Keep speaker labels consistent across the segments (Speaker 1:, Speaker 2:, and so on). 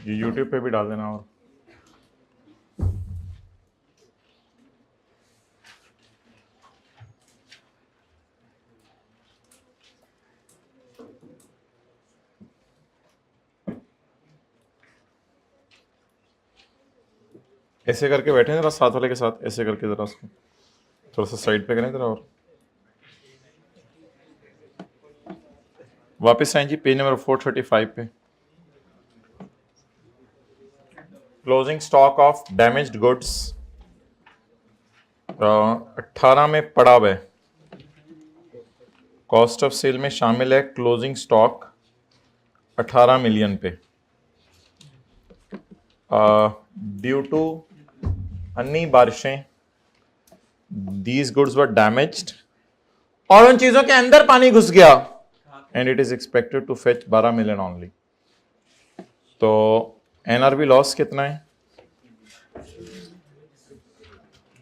Speaker 1: ये यूट्यूब पे भी डाल देना। और ऐसे करके बैठे जरा साथ वाले के साथ, ऐसे करके जरा उसको थोड़ा सा साइड पे करें जरा। और वापस आए जी पेज नंबर 435 पे। Closing stock of damaged goods 18 में पड़ा हुआ है। कॉस्ट ऑफ सेल में शामिल है क्लोजिंग स्टॉक 18 मिलियन पे। ड्यू टू अन्नी बारिशें दीज गुड्स वर डैमेज्ड, और उन चीजों के अंदर पानी घुस गया, and it is expected to fetch 12 million only. तो एनआरबी लॉस कितना है?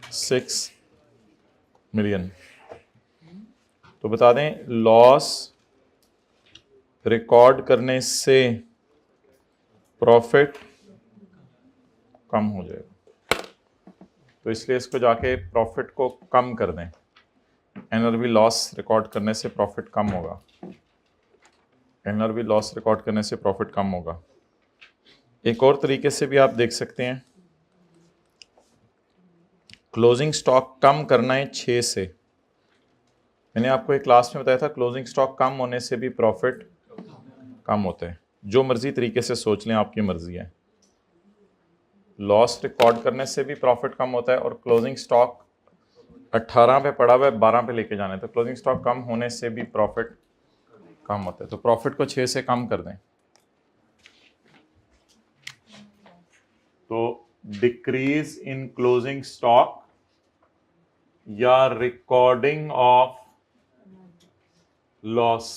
Speaker 1: 6 मिलियन। तो बता दें लॉस रिकॉर्ड करने से प्रॉफिट कम हो जाएगा, तो इसलिए इसको जाके प्रॉफिट को कम कर दें। एनआरबी लॉस रिकॉर्ड करने से प्रॉफिट कम होगा। एनआरबी लॉस रिकॉर्ड करने से प्रॉफिट कम होगा। एक और तरीके से भी आप देख सकते हैं, क्लोजिंग स्टॉक कम करना है 6 से। मैंने आपको एक क्लास में बताया था क्लोजिंग स्टॉक कम होने से भी प्रॉफिट कम होता है। जो मर्जी तरीके से सोच लें, आपकी मर्जी है। लॉस रिकॉर्ड करने से भी प्रॉफिट कम होता है, और क्लोजिंग स्टॉक 18 पे पड़ा हुआ है, 12 पे लेके जाना है, तो क्लोजिंग स्टॉक कम होने से भी प्रॉफिट कम होता है। तो प्रॉफिट को 6 से कम कर दें। तो डिक्रीज इन क्लोजिंग स्टॉक या रिकॉर्डिंग ऑफ लॉस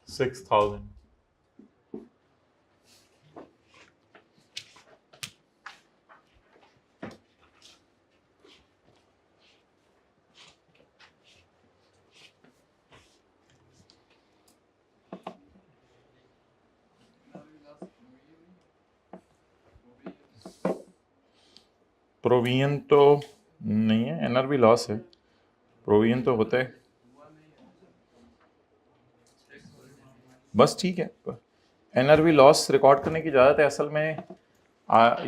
Speaker 1: 6,000। प्रोविजन तो नहीं है, एनआरबी लॉस है। प्रोविजन तो होता है, बस ठीक है। एनआरबी लॉस रिकॉर्ड करने की इजाज़त है। असल में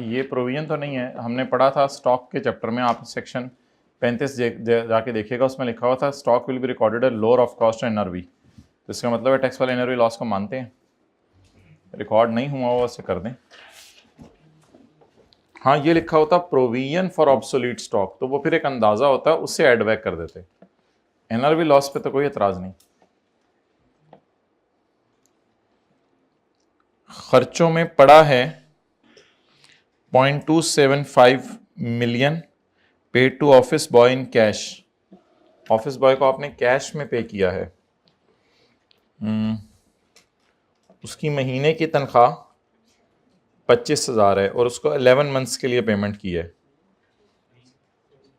Speaker 1: ये प्रोविजन तो नहीं है। हमने पढ़ा था स्टॉक के चैप्टर में, आप सेक्शन 35 जाके देखिएगा, उसमें लिखा हुआ था stock will be recorded at lower of cost NRB. तो इसका मतलब है टैक्स वाले एनआरबी लॉस को मानते हैं। रिकॉर्ड नहीं हुआ वो उसे कर दें। हाँ, ये लिखा होता प्रोविजन फॉर ऑब्सोलीट स्टॉक, तो वो फिर एक अंदाजा होता है, उससे एड बैक कर देते। एनआरबी लॉस पे तो कोई एतराज नहीं। खर्चों में पड़ा है 0.275 million paid to office boy in cash. Office boy को आपने कैश में पे किया है। उसकी महीने की तनख्वाह 25,000 है, और उसको 11 मंथ्स के लिए पेमेंट की है।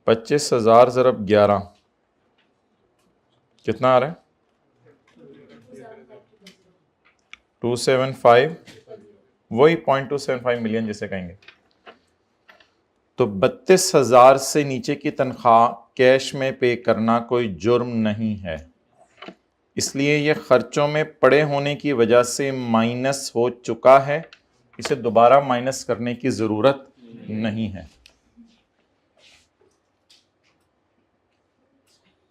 Speaker 1: 25,000 ज़रब 11 कितना आ रहा है? 275, वही 0.275 मिलियन जिसे कहेंगे। तो 32,000 से नीचे की तनख्वाह कैश में पे करना कोई जुर्म नहीं है, इसलिए यह खर्चों में पड़े होने की वजह से माइनस हो चुका है। इसे दोबारा माइनस करने की जरूरत नहीं है।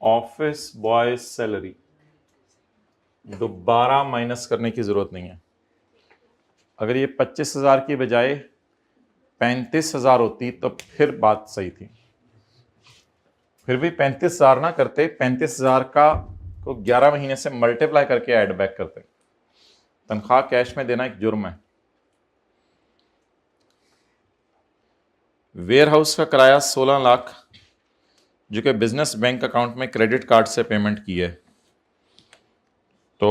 Speaker 1: ऑफिस बॉय सैलरी दोबारा माइनस करने की जरूरत नहीं है। अगर ये 25,000 की बजाय 35,000 होती तो फिर बात सही थी। फिर भी 35,000 ना करते, 35,000 का को 11 महीने से मल्टीप्लाई करके ऐड बैक करते। तनख्वाह कैश में देना एक जुर्म है। वेयर हाउस का किराया 16 लाख, जो कि बिजनेस बैंक अकाउंट में क्रेडिट कार्ड से पेमेंट की है। तो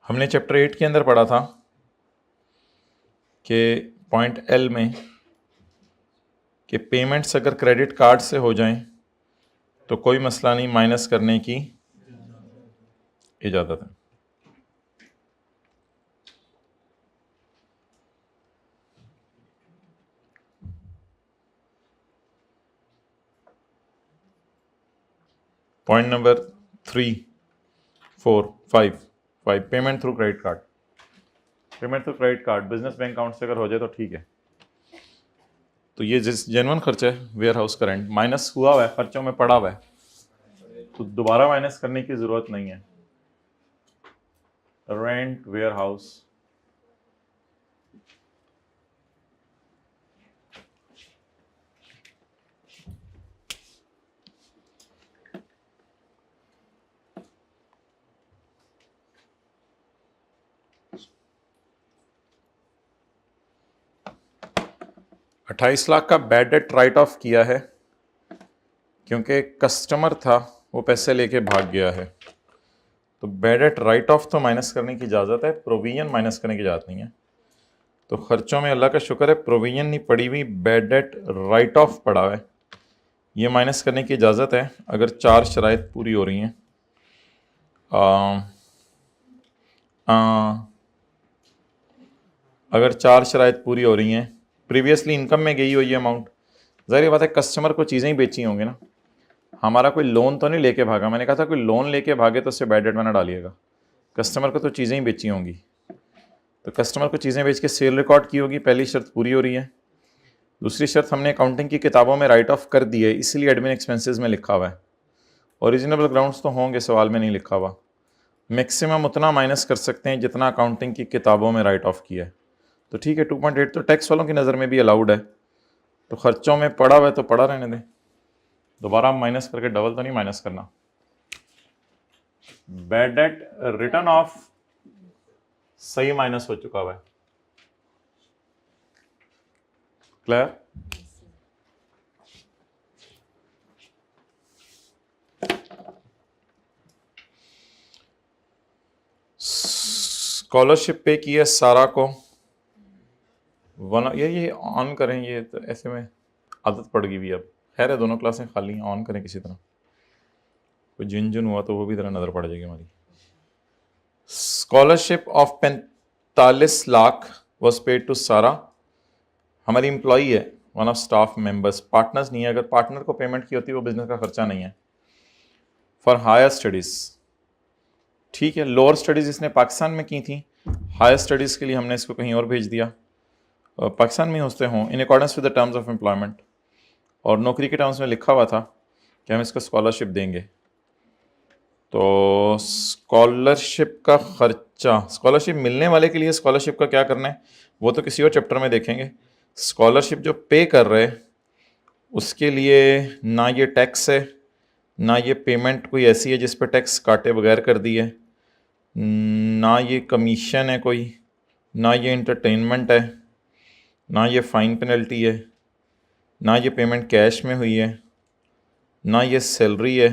Speaker 1: हमने चैप्टर 8 के अंदर पढ़ा था कि पॉइंट एल में कि पेमेंट्स अगर क्रेडिट कार्ड से हो जाएं तो कोई मसला नहीं, माइनस करने की इजाज़त है। Point number 3, 4, 5 payment through credit card. Payment through credit card business bank account से अगर हो जाए तो ठीक है। तो ये जिस जेन्युइन खर्चा है वेयर हाउस का रेंट माइनस हुआ हुआ है, खर्चों में पड़ा हुआ है, तो दोबारा माइनस करने की जरूरत नहीं है। रेंट वेयर हाउस, $28 लाख का बैड डेट राइट ऑफ किया है क्योंकि कस्टमर था वो पैसे लेके भाग गया है। तो बैड डेट राइट ऑफ तो माइनस करने की इजाज़त है, प्रोविजन माइनस करने की इजाज़त नहीं है। तो खर्चों में अल्लाह का शुक्र है प्रोविजन नहीं पड़ी हुई, बैड डेट राइट ऑफ पड़ा है, ये माइनस करने की इजाज़त है अगर 4 शराइत पूरी हो रही हैं। अगर 4 शराइत पूरी हो रही हैं, प्रीवियसली इनकम में गई हो ये अमाउंट, ज़ाहिर बात है कस्टमर को चीज़ें ही बेची होंगी ना, हमारा कोई लोन तो नहीं लेके भागा। मैंने कहा था कोई लोन लेके भागे तो उससे बैड डेट में ना डालिएगा, कस्टमर को तो चीज़ें ही बेची होंगी। तो कस्टमर को चीज़ें बेच के सेल रिकॉर्ड की होगी, पहली शर्त पूरी हो रही है। दूसरी शर्त हमने अकाउंटिंग की किताबों में राइट ऑफ कर दी है, इसलिए एडमिन एक्सपेंसेस में लिखा हुआ है। ओरिजिनल ग्राउंड्स तो होंगे, सवाल में नहीं लिखा हुआ। मैक्सिमम उतना माइनस कर सकते हैं जितना अकाउंटिंग की किताबों में राइट ऑफ किया है। तो ठीक है, 2.8 तो टैक्स वालों की नज़र में भी अलाउड है। तो खर्चों में पड़ा हुआ है तो पड़ा रहने दें, दोबारा माइनस करके डबल तो नहीं माइनस करना। बैड डेट रिटर्न ऑफ सही माइनस हो चुका हुआ है। क्लियर? स्कॉलरशिप पे की है सारा को ये ऑन करें, ये तो ऐसे में आदत पड़ गई भी अब। खैर है, दोनों क्लासें खाली हैं, ऑन करें किसी तरह, कोई जिन हुआ तो वो भी तरह नज़र पड़ जाएगी हमारी। Scholarship of 45 lakh was paid to Sara, हमारी एम्प्लॉई है, one of staff members, partners नहीं है। अगर पार्टनर को पेमेंट की होती है वो बिजनेस का खर्चा नहीं है। फॉर हायर स्टडीज़, ठीक है, लोअर स्टडीज़ इसने पाकिस्तान में की थी, हायर स्टडीज़ के लिए हमने इसको कहीं और भेज दिया, पाकिस्तान में होते हों, in accordance with the terms of employment, और नौकरी के टर्म्स में लिखा हुआ था कि हम इसको स्कॉलरशिप देंगे। तो स्कॉलरशिप का खर्चा, स्कॉलरशिप मिलने वाले के लिए स्कॉलरशिप का क्या करना है वो तो किसी और चैप्टर में देखेंगे। स्कॉलरशिप जो पे कर रहे उसके लिए ना ये टैक्स है, ना ये पेमेंट कोई ऐसी है जिस पर टैक्स काटे बगैर कर दी है, ना ये कमीशन है कोई, ना ये इंटरटेनमेंट है, ना ये फ़ाइन पेनल्टी है, ना ये पेमेंट कैश में हुई है, ना ये सैलरी है,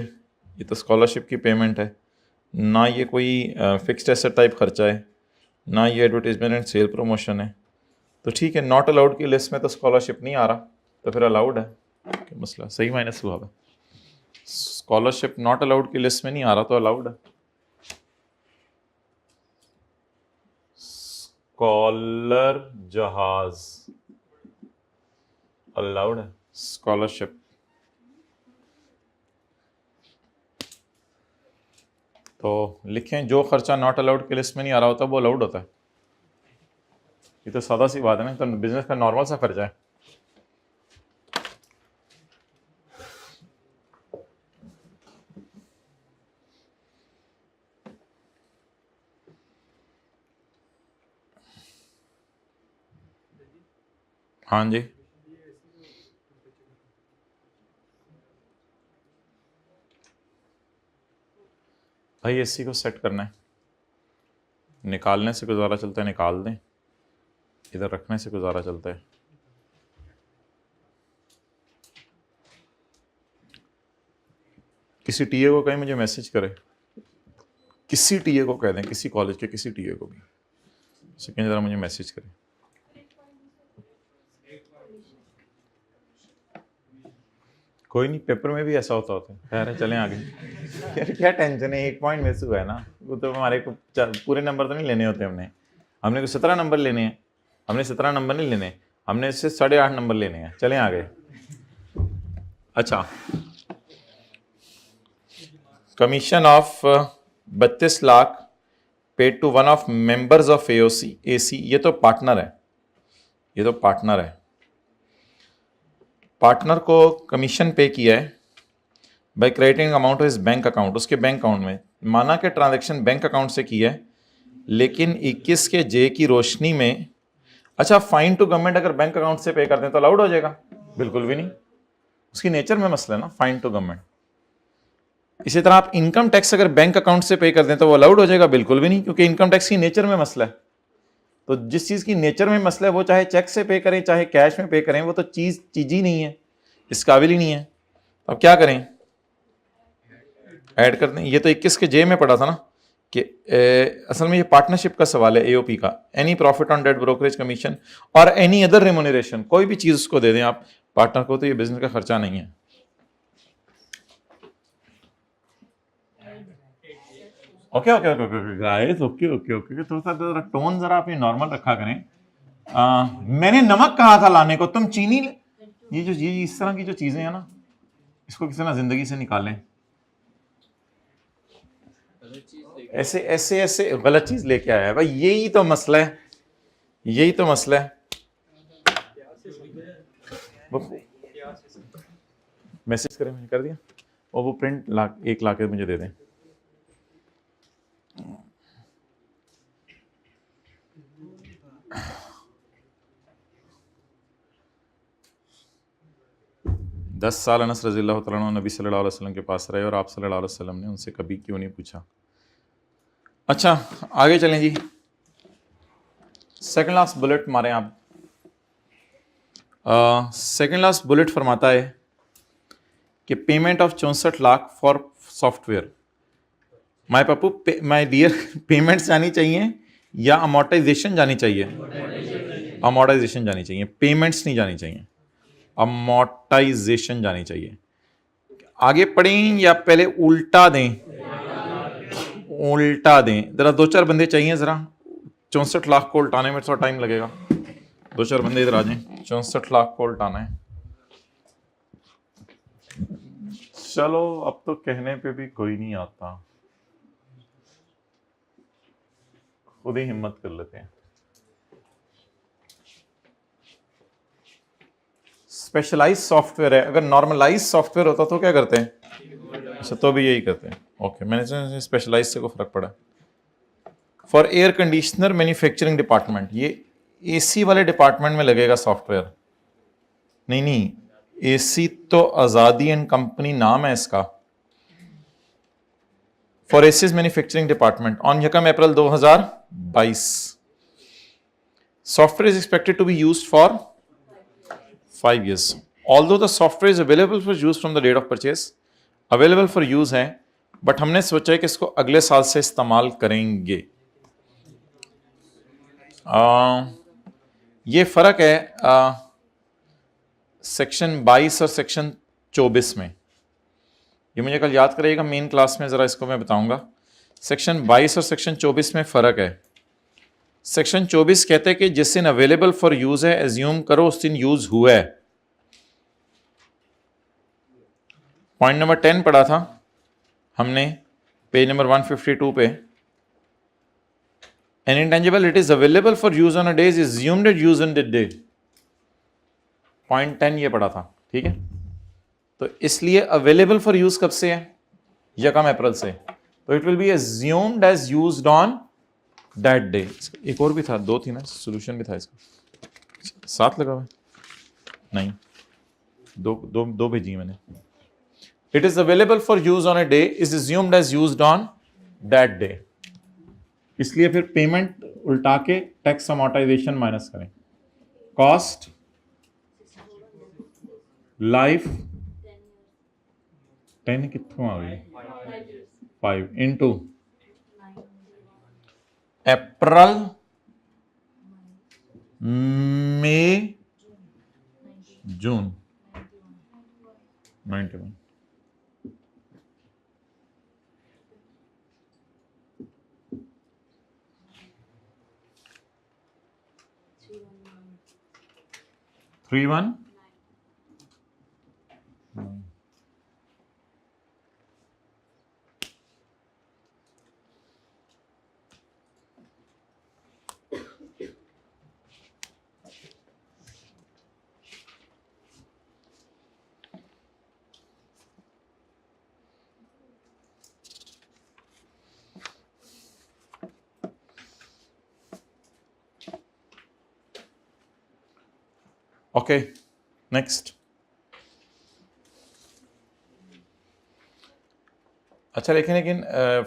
Speaker 1: ये तो स्कॉलरशिप की पेमेंट है, ना ये कोई फिक्स्ड एसेट टाइप खर्चा है, ना ये एडवर्टीजमेंट एंड सेल प्रमोशन है। तो ठीक है, नॉट अलाउड की लिस्ट में तो स्कॉलरशिप नहीं आ रहा, तो फिर अलाउड है, क्या मसला, सही माइनस हुआ है। स्कॉलरशिप नॉट अलाउड की लिस्ट में नहीं आ रहा तो अलाउड है। स्कॉलर जहाज अलाउड है, स्कॉलरशिप। तो लिखें जो खर्चा नॉट अलाउड की लिस्ट में नहीं आ रहा होता वो अलाउड होता है। ये तो सादा सी बात है ना, तो बिजनेस का नॉर्मल सा खर्चा है। हाँ जी, भाई एसी को सेट करना है, निकालने से गुजारा चलता है निकाल दें, इधर रखने से गुजारा चलता है। किसी टीए को कहीं मुझे मैसेज करे, किसी टीए को कह दें, किसी कॉलेज के किसी टीए को भी सेकेंड ज़रा मुझे मैसेज करें। कोई नहीं, पेपर में भी ऐसा होता है। खैर है, चलें आगे। यार क्या टेंशन है, 1 पॉइंट मिस हुआ है ना, वो तो हमारे को पूरे नंबर तो नहीं लेने होते, हमने को 17 नंबर लेने हैं, हमने 17 नंबर नहीं लेने, हमने इससे 8.5 नंबर लेने हैं। चलें आगे। अच्छा, commission of 32 lakh paid to one of members of AC, ये तो पार्टनर है, ये तो पार्टनर है। पार्टनर को कमीशन पे किया है by crediting amount of his bank account, उसके बैंक अकाउंट में। माना कि ट्रांजैक्शन बैंक अकाउंट से की है, लेकिन 21 के जे की रोशनी में, अच्छा फाइन टू गवर्नमेंट अगर बैंक अकाउंट से पे करते हैं तो अलाउड हो जाएगा? बिल्कुल भी नहीं, उसकी नेचर में मसला है ना, फाइन टू गवर्नमेंट। इसी तरह आप इनकम टैक्स अगर बैंक अकाउंट से पे कर दें तो वो अलाउड हो जाएगा? बिल्कुल भी नहीं, क्योंकि इनकम टैक्स की नेचर में मसला है। तो जिस चीज़ की नेचर में मसला है वो चाहे चेक से पे करें चाहे कैश में पे करें, वो तो चीज़ ही नहीं है, इस काबिल ही नहीं है। अब क्या करें? ऐड कर दें। ये तो 21 के जे में पड़ा था ना कि असल में ये पार्टनरशिप का सवाल है, एओपी का। Any profit on debt brokerage commission और एनी अदर रेम्यूनरेशन, कोई भी चीज़ उसको दे दें आप पार्टनर को, तो ये बिजनेस का खर्चा नहीं है। Okay okay okay okay guys, okay okay okay, थोड़ा सा टोन जरा अपनी नॉर्मल रखा करें। मैंने नमक कहा था लाने को, तुम चीनी ये इस तरह की जो चीजें हैं ना, इसको किसी ना जिंदगी से निकालें। ऐसे ऐसे ऐसे गलत चीज लेके आया है भाई, यही तो मसला है, यही तो मसला है। मैसेज करें, मैंने कर दिया, और वो प्रिंट एक ला के मुझे दे दें। दस साल अनस रज़ियल्लाहु तआला अन्हु नबी सल्लल्लाहु अलैहि वसल्लम के पास रहे और आप सल्लल्लाहु अलैहि वसल्लम ने उनसे कभी क्यों नहीं पूछा। अच्छा आगे चलें जी, सेकंड लास्ट बुलेट मारें आप। सेकंड लास्ट बुलेट फरमाता है कि payment of 64 lakh for software. My Pappu, my dear, payments जानी चाहिए या अमोर्टाइजेशन जानी चाहिए? अमोर्टाइजेशन जानी चाहिए, पेमेंट्स नहीं जानी चाहिए, अमोर्टाइजेशन जानी चाहिए। आगे पढ़ें या पहले उल्टा दें? उल्टा दें। जरा 2-4 बंदे चाहिए, जरा 64 लाख को उल्टाने में थोड़ा टाइम लगेगा। 2-4 बंदे इधर आ जाएं, 64 लाख को उल्टाना है। चलो अब तो कहने पे भी कोई नहीं आता, खुद ही हिम्मत कर लेते हैं। स्पेशलाइज सॉफ्टवेयर है, अगर नॉर्मलाइज सॉफ्टवेयर होता तो क्या करते हैं? अच्छा तो भी यही करते हैं। ओके, मैंने स्पेशलाइज से को फर्क पड़ा। For air conditioner manufacturing department, ये एसी वाले डिपार्टमेंट में लगेगा सॉफ्टवेयर। नहीं, एसी तो आजादी एंड कंपनी नाम है इसका। For ACs manufacturing department on 1 April 2022, software is expected to be used for 5 years. Although the software is available for use from the date of purchase, available for use है, but हमने सोचा है कि इसको अगले साल से इस्तेमाल करेंगे। ये फर्क है सेक्शन 22 और सेक्शन 24 में। ये मुझे कल याद करिएगा, मेन क्लास में ज़रा इसको मैं बताऊंगा। सेक्शन 22 और सेक्शन 24 में फ़र्क है। सेक्शन 24 कहते हैं कि जिस दिन अवेलेबल फॉर यूज़ है, एज्यूम करो उस दिन यूज़ हुआ है। पॉइंट नंबर 10 पढ़ा था हमने पेज नंबर 152 पे। N intangible it is available for use on a day is assumed use on that day. Point 10 ये पढ़ा था, ठीक है। तो इसलिए अवेलेबल फॉर यूज कब से है? 1 अप्रैल से। तो it will be assumed as used on that day. एक और भी था, 2 थी ना, सोल्यूशन भी था इसका, 7 लगा हुआ नहीं, दो भेजी मैंने। It is available for use on a day is assumed as used on that day. इसलिए फिर पेमेंट उल्टा के टैक्स अमोर्टाइजेशन माइनस करें। कॉस्ट लाइफ 10 कितों आ गई? 5 इंटू अप्रैल मई जून 91। 3,1 ओके नेक्स्ट। अच्छा लेकिन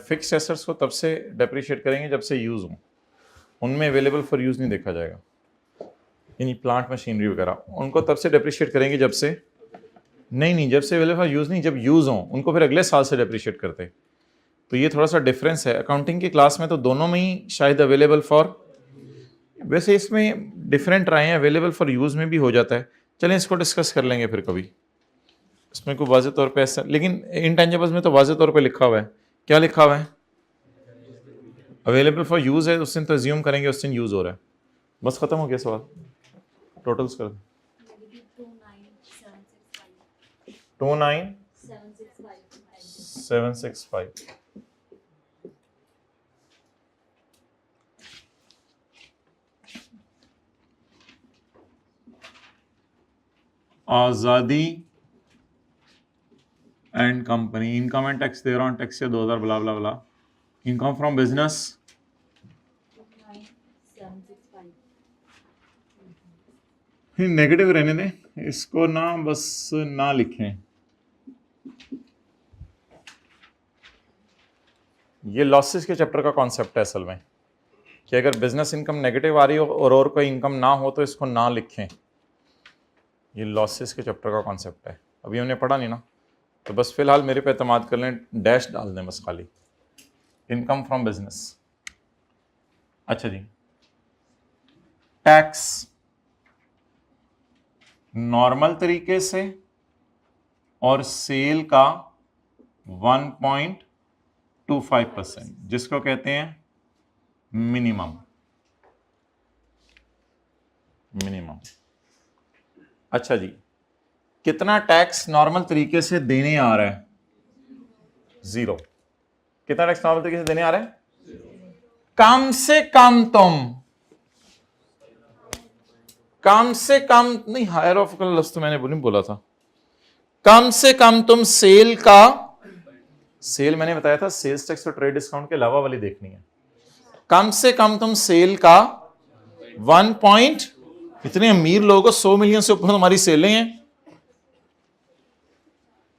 Speaker 1: फिक्स एसेट्स को तब से डेप्रिशिएट करेंगे जब से यूज़ हों, उनमें अवेलेबल फॉर यूज़ नहीं देखा जाएगा, यानी प्लांट मशीनरी वगैरह उनको तब से डेप्रिशिएट करेंगे जब से नहीं जब से अवेलेबल फॉर यूज़ नहीं, जब यूज़ हों उनको फिर अगले साल से डेप्रिशिएट करते। तो ये थोड़ा सा डिफरेंस है। अकाउंटिंग की क्लास में तो दोनों में ही शायद अवेलेबल फॉर, वैसे इसमें डिफरेंट रहे हैं, अवेलेबल फॉर यूज़ में भी हो जाता है। चलें इसको डिस्कस कर लेंगे फिर कभी, इसमें कोई वाज़ेह तौर पे ऐसा, लेकिन इंटेंजिबल्स में तो वाज़ेह तौर पे लिखा हुआ है। क्या लिखा हुआ है? अवेलेबल फॉर यूज़ है, उस दिन तो अज्यूम करेंगे उस दिन यूज़ हो रहा है। बस ख़त्म हो गया सवाल, टोटल्स कर 29765। Azadi and company, income and tax दे रहा हूँ, टैक्स से 2000 blah blah blah, income from business
Speaker 2: 29765।
Speaker 1: Negative रहने दें इसको ना, बस ना लिखें। ये लॉसेस के चैप्टर का कॉन्सेप्ट है असल में, कि अगर बिजनेस इनकम नेगेटिव आ रही हो और कोई इनकम ना हो तो इसको ना लिखें। ये लॉसेस के चैप्टर का कॉन्सेप्ट है, अभी हमने पढ़ा नहीं ना, तो बस फिलहाल मेरे पे एतमाद कर लें, डैश डाल दें बस खाली, इनकम फ्रॉम बिजनेस। अच्छा जी, टैक्स नॉर्मल तरीके से और सेल का 1.25%, जिसको कहते हैं मिनिमम। अच्छा जी, कितना टैक्स नॉर्मल तरीके से देने आ रहा है? 0। कितना टैक्स नॉर्मल तरीके से देने आ रहा है? कम से कम नहीं, हायर ऑफ का लफ्ज तो मैंने नहीं बोला था। कम से कम तुम सेल मैंने बताया था सेल्स टैक्स और ट्रेड डिस्काउंट के अलावा वाली देखनी है। कम से कम तुम सेल का 1 इतने अमीर लोगों, 100 मिलियन से ऊपर तुम्हारी सेलें हैं,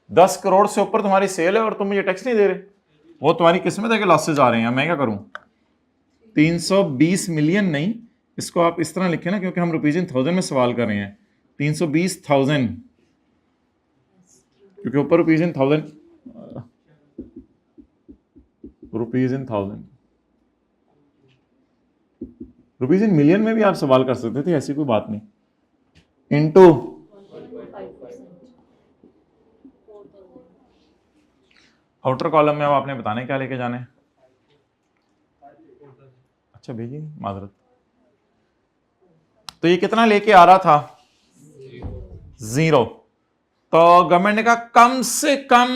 Speaker 1: 10 करोड़ से ऊपर तुम्हारी सेल है और तुम मुझे टैक्स नहीं दे रहे, वो तुम्हारी किस्मत है कि लॉसेज आ रहे हैं। मैं क्या करूं? 320 मिलियन नहीं, इसको आप इस तरह लिखें ना, क्योंकि हम रुपीज इन थाउजेंड में सवाल कर रहे हैं। 320,000, क्योंकि ऊपर rupees in thousand, rupees in million में भी आप सवाल कर सकते थे, ऐसी कोई बात नहीं। इनटू आउटर कॉलम में अब आपने बताने क्या लेके जाने। अच्छा भेजिए, माजरत। तो ये कितना लेके आ रहा था? 0। तो गवर्नमेंट ने कहा कम से कम,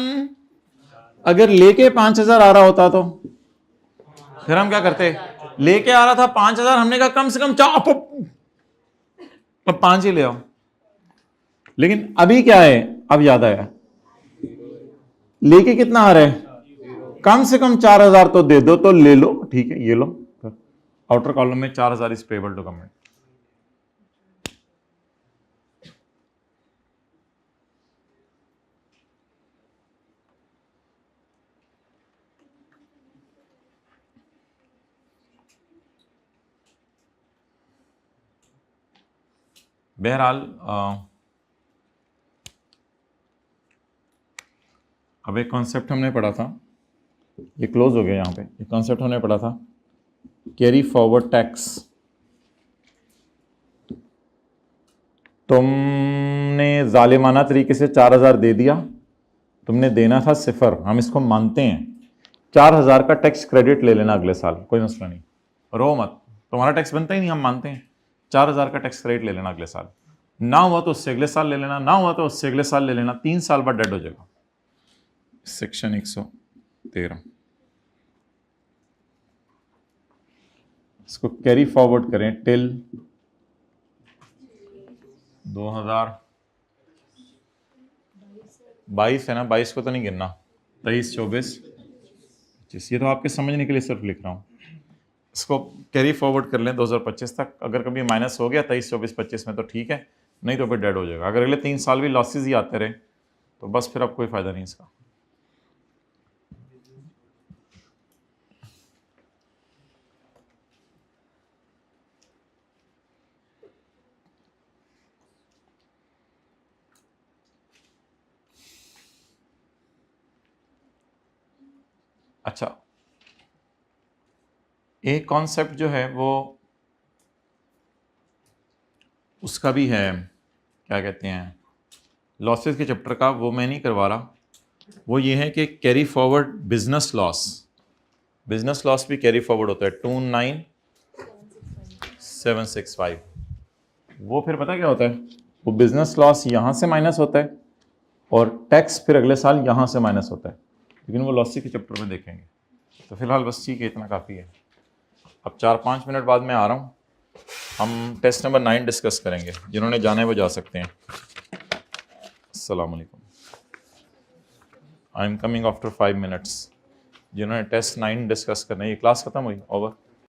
Speaker 1: अगर लेके 5,000 आ रहा होता तो फिर हम क्या करते? लेके आ रहा था 5,000, हमने कहा कम से कम 5 ही ले आओ। लेकिन अभी क्या है? अब याद आया, लेके कितना आ रहा है? कम से कम 4,000 तो दे दो, तो ले लो, ठीक है, ये लो। आउटर कॉलम में 4,000 इज पेबल टू गवर्नमेंट। बहरहाल अब एक कॉन्सेप्ट हमने पढ़ा था, ये क्लोज हो गया यहाँ पे। एक कॉन्सेप्ट हमने पढ़ा था, कैरी फॉरवर्ड टैक्स। तुमने जालिमाना तरीके से 4,000 दे दिया, तुमने देना था 0, हम इसको मानते हैं। 4,000 का टैक्स क्रेडिट ले लेना अगले साल, कोई मसला नहीं, रो मत, तुम्हारा टैक्स बनता ही नहीं, हम मानते हैं। 4,000 का टैक्स क्रेडिट ले लेना अगले साल। ना हुआ तो उससे अगले साल ले लेना, ना हुआ तो उससे अगले साल ले लेना, 3 साल बाद डेड हो जाएगा। सेक्शन 113 इसको कैरी फॉरवर्ड करें टिल 2022 है ना, 22 को तो नहीं गिनना, 23, 24, 25, ये तो आपके समझने के लिए सिर्फ लिख रहा हूँ। इसको कैरी फॉरवर्ड कर लें 2025 तक, अगर कभी माइनस हो गया 23, 24, 25 में तो ठीक है, नहीं तो फिर डेड हो जाएगा। अगर अगले 3 साल भी लॉसेज ही आते रहे तो बस फिर अब कोई फ़ायदा नहीं इसका। अच्छा, एक कॉन्सेप्ट जो है वो उसका भी है, क्या कहते हैं, लॉसेस के चैप्टर का, वो मैं नहीं करवा रहा। वो ये है कि carry forward business loss, business loss भी कैरी फॉरवर्ड होता है 29765। वो फिर पता क्या होता है, वो बिजनेस लॉस यहाँ से माइनस होता है और टैक्स फिर अगले साल यहाँ से माइनस होता है, लेकिन वो लॉसी के चैप्टर में देखेंगे। तो फिलहाल बस ठीक है, इतना काफ़ी है। अब 4-5 मिनट बाद मैं आ रहा हूँ, हम टेस्ट नंबर 9 डिस्कस करेंगे। जिन्होंने जाना है वो जा सकते हैं। अस्सलाम वालेकुम। I am coming after 5 minutes. जिन्होंने टेस्ट 9 डिस्कस करना है, ये क्लास ख़त्म हुई, ओवर।